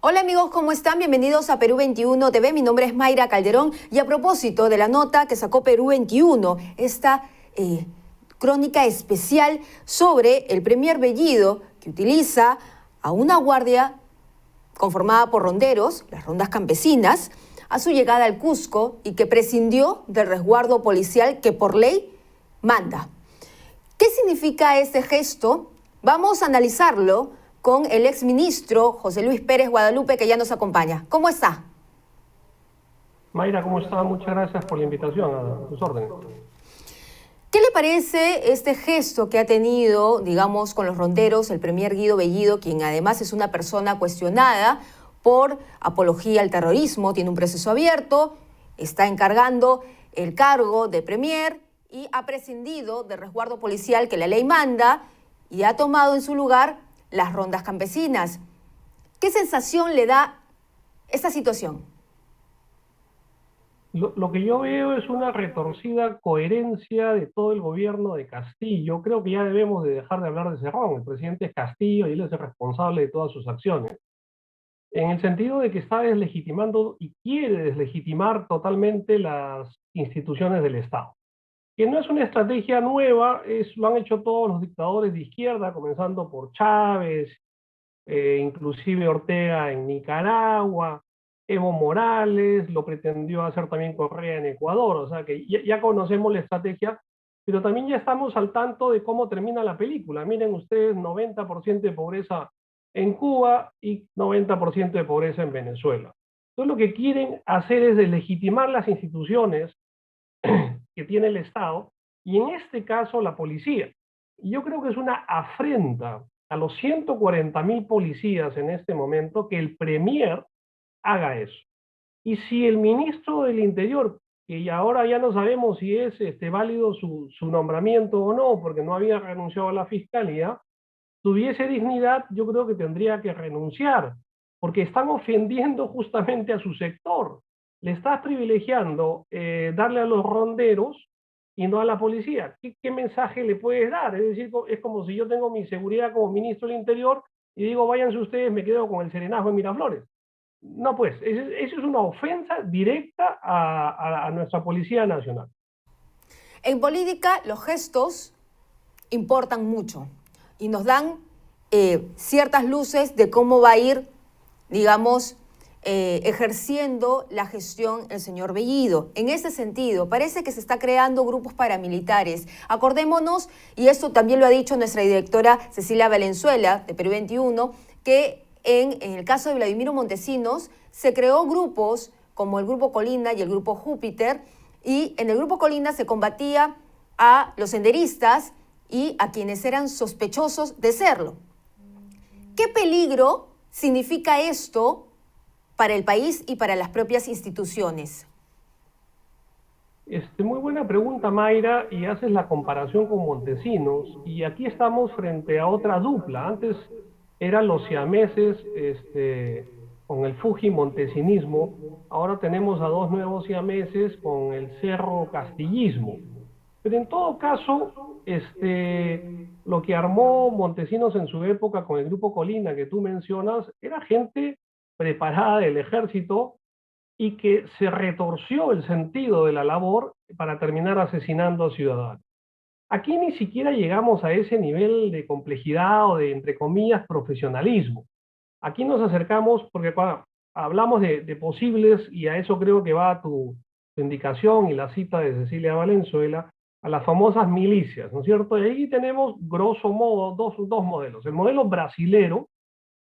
Hola amigos, ¿cómo están? Bienvenidos a Perú 21 TV. Mi nombre es Mayra Calderón y a propósito de la nota que sacó Perú 21, esta crónica especial sobre el premier Bellido que utiliza a una guardia conformada por ronderos, las rondas campesinas, a su llegada al Cusco y que prescindió del resguardo policial que por ley manda. ¿Qué significa este gesto? Vamos a analizarlo con el exministro José Luis Pérez Guadalupe, que ya nos acompaña. ¿Cómo está? Mayra, ¿cómo está? Muchas gracias por la invitación, a tus órdenes. ¿Qué le parece este gesto que ha tenido, digamos, con los ronderos el premier Guido Bellido, quien además es una persona cuestionada por apología al terrorismo, tiene un proceso abierto, está encargando el cargo de premier y ha prescindido del resguardo policial que la ley manda y ha tomado en su lugar las rondas campesinas? ¿Qué sensación le da esta situación? Lo que yo veo es una retorcida coherencia de todo el gobierno de Castillo. Creo que ya debemos de dejar de hablar de Cerrón. El presidente es Castillo y él es el responsable de todas sus acciones. En el sentido de que está deslegitimando y quiere deslegitimar totalmente las instituciones del Estado. Que no es una estrategia nueva, lo han hecho todos los dictadores de izquierda, comenzando por Chávez, inclusive Ortega en Nicaragua, Evo Morales, lo pretendió hacer también Correa en Ecuador, o sea que ya conocemos la estrategia, pero también ya estamos al tanto de cómo termina la película. Miren ustedes, 90% de pobreza en Cuba y 90% de pobreza en Venezuela. Entonces lo que quieren hacer es deslegitimar las instituciones que tiene el Estado, y en este caso la policía. Y yo creo que es una afrenta a los 140.000 policías en este momento que el premier haga eso. Y si el ministro del Interior, que ahora ya no sabemos si es válido su nombramiento o no, porque no había renunciado a la fiscalía, tuviese dignidad, yo creo que tendría que renunciar, porque están ofendiendo justamente a su sector. Le estás privilegiando darle a los ronderos y no a la policía. ¿Qué mensaje le puedes dar? Es decir, es como si yo tengo mi seguridad como ministro del Interior y digo, váyanse ustedes, me quedo con el serenajo en Miraflores. No, pues, eso es una ofensa directa a nuestra Policía Nacional. En política, los gestos importan mucho y nos dan ciertas luces de cómo va a ir, digamos, ejerciendo la gestión el señor Bellido. En ese sentido, parece que se está creando grupos paramilitares. Acordémonos, y esto también lo ha dicho nuestra directora Cecilia Valenzuela, de Perú 21, que en el caso de Vladimiro Montesinos se creó grupos como el Grupo Colina y el Grupo Júpiter, y en el Grupo Colina se combatía a los senderistas y a quienes eran sospechosos de serlo. ¿Qué peligro significa esto para el país y para las propias instituciones? Muy buena pregunta, Mayra, y haces la comparación con Montesinos, y aquí estamos frente a otra dupla. Antes eran los siameses con el Fuji-montesinismo, ahora tenemos a dos nuevos siameses con el cerro-castillismo. Pero en todo caso, lo que armó Montesinos en su época con el Grupo Colina que tú mencionas, era gente preparada del ejército y que se retorció el sentido de la labor para terminar asesinando a ciudadanos. Aquí ni siquiera llegamos a ese nivel de complejidad o de, entre comillas, profesionalismo. Aquí nos acercamos, porque hablamos de posibles, y a eso creo que va tu indicación y la cita de Cecilia Valenzuela, a las famosas milicias, ¿no es cierto? Y ahí tenemos, grosso modo, dos modelos, el modelo brasilero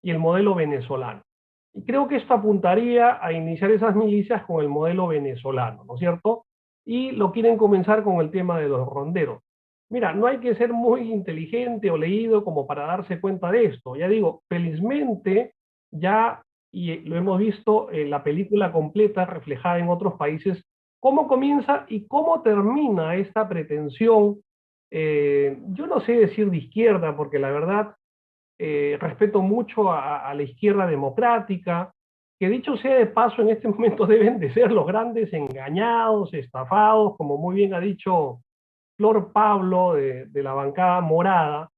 y el modelo venezolano. Y creo que esto apuntaría a iniciar esas milicias con el modelo venezolano, ¿no es cierto? Y lo quieren comenzar con el tema de los ronderos. Mira, no hay que ser muy inteligente o leído como para darse cuenta de esto. Ya digo, felizmente ya, y lo hemos visto en la película completa reflejada en otros países, cómo comienza y cómo termina esta pretensión, yo no sé decir de izquierda, porque la verdad respeto mucho a la izquierda democrática, que dicho sea de paso, en este momento deben de ser los grandes engañados, estafados, como muy bien ha dicho Flor Pablo de la bancada morada,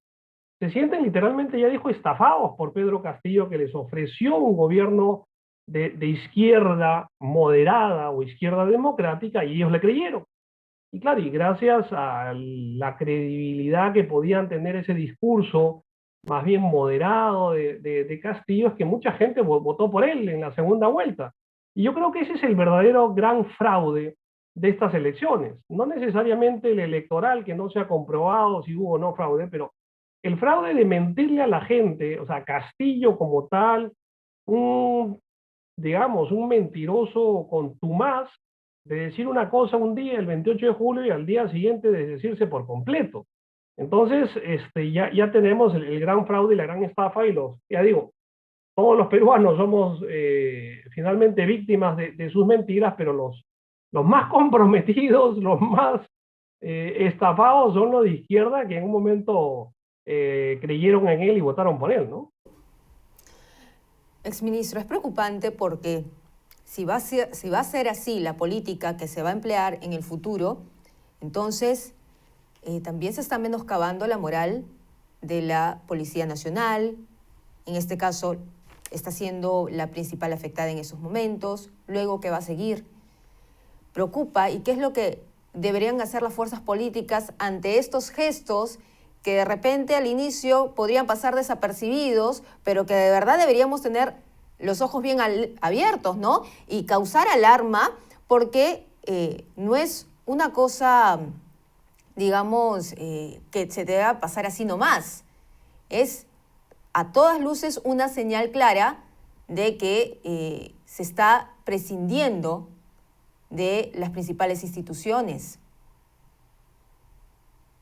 se sienten literalmente, ya dijo, estafados por Pedro Castillo, que les ofreció un gobierno de izquierda moderada o izquierda democrática, y ellos le creyeron. Y claro, y gracias a la credibilidad que podían tener ese discurso más bien moderado de Castillo, es que mucha gente votó por él en la segunda vuelta. Y yo creo que ese es el verdadero gran fraude de estas elecciones. No necesariamente el electoral, que no se ha comprobado si hubo o no fraude, pero el fraude de mentirle a la gente, o sea, Castillo como tal, un, digamos, un mentiroso contumaz, de decir una cosa un día, el 28 de julio, y al día siguiente desdecirse por completo. Entonces, ya tenemos el gran fraude y la gran estafa, y ya digo, todos los peruanos somos finalmente víctimas de sus mentiras, pero los más comprometidos, los más estafados son los de izquierda, que en un momento creyeron en él y votaron por él, ¿no? Exministro, es preocupante porque si va a ser así la política que se va a emplear en el futuro, entonces también se está menoscabando la moral de la Policía Nacional. En este caso, está siendo la principal afectada en esos momentos. Luego, ¿qué va a seguir? Preocupa. ¿Y qué es lo que deberían hacer las fuerzas políticas ante estos gestos que de repente al inicio podrían pasar desapercibidos, pero que de verdad deberíamos tener los ojos bien abiertos, ¿no? Y causar alarma, porque no es una cosa, digamos, que se te deba pasar así nomás. Es a todas luces una señal clara de que se está prescindiendo de las principales instituciones.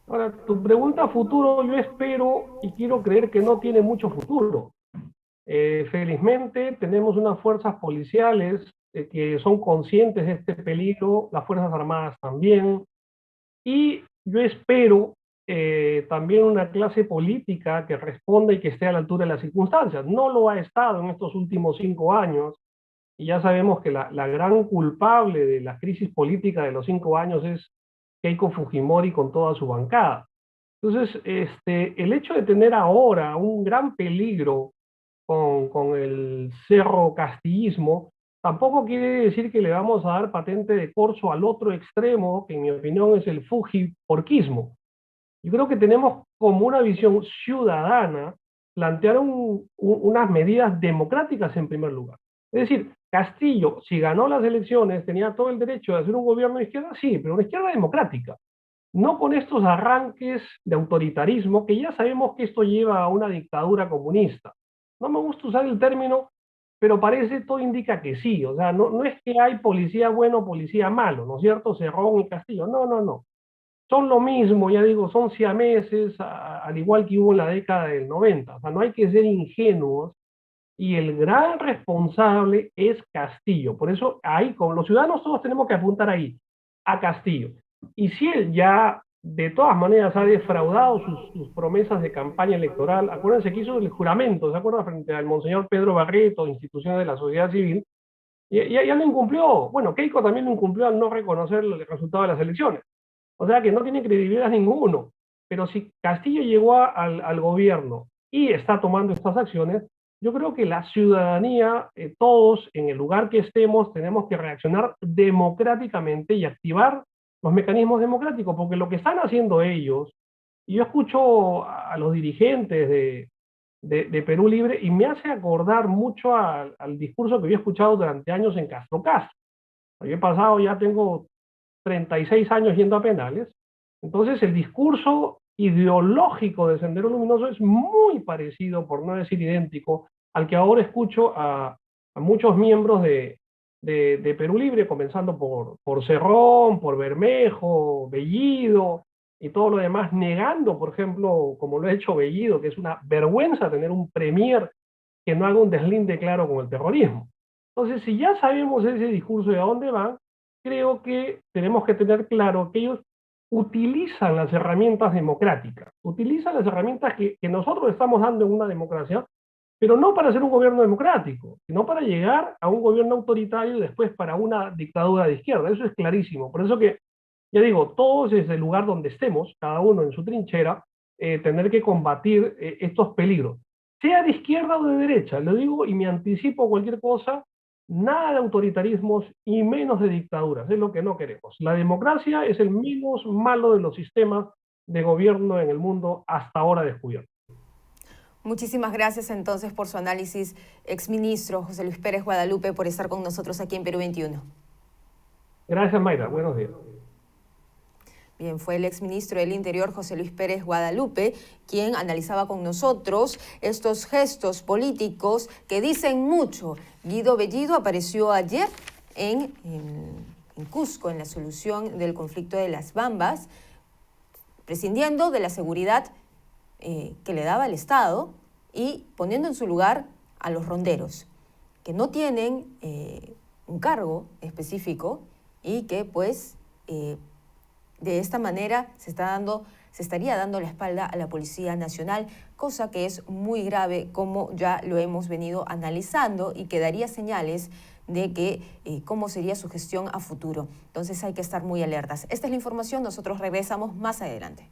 Ahora, tu pregunta a futuro, yo espero y quiero creer que no tiene mucho futuro. Felizmente tenemos unas fuerzas policiales que son conscientes de este peligro, las Fuerzas Armadas también, y yo espero también una clase política que responda y que esté a la altura de las circunstancias. No lo ha estado en estos últimos 5 años, y ya sabemos que la gran culpable de la crisis política de los 5 años es Keiko Fujimori con toda su bancada. Entonces, el hecho de tener ahora un gran peligro con el cerro castillismo, tampoco quiere decir que le vamos a dar patente de corso al otro extremo, que en mi opinión es el fujiporquismo. Yo creo que tenemos como una visión ciudadana plantear unas medidas democráticas en primer lugar. Es decir, Castillo, si ganó las elecciones, tenía todo el derecho de hacer un gobierno de izquierda, sí, pero una izquierda democrática. No con estos arranques de autoritarismo, que ya sabemos que esto lleva a una dictadura comunista. No me gusta usar el término, pero parece, todo indica que sí. O sea, no es que hay policía bueno o policía malo, ¿no es cierto? Cerrón y Castillo. No, no, no. Son lo mismo, ya digo, son siameses, al igual que hubo en la década del 90. O sea, no hay que ser ingenuos, y el gran responsable es Castillo. Por eso ahí, como los ciudadanos, todos tenemos que apuntar ahí, a Castillo. Y si él ya de todas maneras ha defraudado sus promesas de campaña electoral, acuérdense que hizo el juramento, ¿se acuerdan? Frente al monseñor Pedro Barreto, instituciones de la sociedad civil, y ya lo incumplió. Bueno, Keiko también lo incumplió al no reconocer el resultado de las elecciones. O sea que no tiene credibilidad ninguno. Pero si Castillo llegó al gobierno y está tomando estas acciones, yo creo que la ciudadanía, todos en el lugar que estemos, tenemos que reaccionar democráticamente y activar los mecanismos democráticos, porque lo que están haciendo ellos, y yo escucho a los dirigentes de Perú Libre y me hace acordar mucho al discurso que había escuchado durante años en Castro Castro. Yo he pasado, ya tengo 36 años yendo a penales. Entonces el discurso ideológico de Sendero Luminoso es muy parecido, por no decir idéntico, al que ahora escucho a muchos miembros de Perú Libre, comenzando por Cerrón, por Bermejo, Bellido y todo lo demás, negando, por ejemplo, como lo ha hecho Bellido, que es una vergüenza tener un premier que no haga un deslinde claro con el terrorismo. Entonces, si ya sabemos ese discurso de a dónde van, creo que tenemos que tener claro que ellos utilizan las herramientas democráticas, utilizan las herramientas que nosotros estamos dando en una democracia, pero no para hacer un gobierno democrático, sino para llegar a un gobierno autoritario y después para una dictadura de izquierda. Eso es clarísimo. Por eso que, ya digo, todos desde el lugar donde estemos, cada uno en su trinchera, tener que combatir estos peligros. Sea de izquierda o de derecha, lo digo y me anticipo a cualquier cosa, nada de autoritarismos y menos de dictaduras, es lo que no queremos. La democracia es el menos malo de los sistemas de gobierno en el mundo hasta ahora descubierto. Muchísimas gracias entonces por su análisis, exministro José Luis Pérez Guadalupe, por estar con nosotros aquí en Perú 21. Gracias, Mayra. Buenos días. Bien, fue el exministro del Interior, José Luis Pérez Guadalupe, quien analizaba con nosotros estos gestos políticos que dicen mucho. Guido Bellido apareció ayer en Cusco, en la solución del conflicto de las Bambas, prescindiendo de la seguridad que le daba el Estado y poniendo en su lugar a los ronderos, que no tienen un cargo específico y que pues de esta manera se estaría dando la espalda a la Policía Nacional, cosa que es muy grave, como ya lo hemos venido analizando, y que daría señales de que cómo sería su gestión a futuro. Entonces hay que estar muy alertas. Esta es la información, nosotros regresamos más adelante.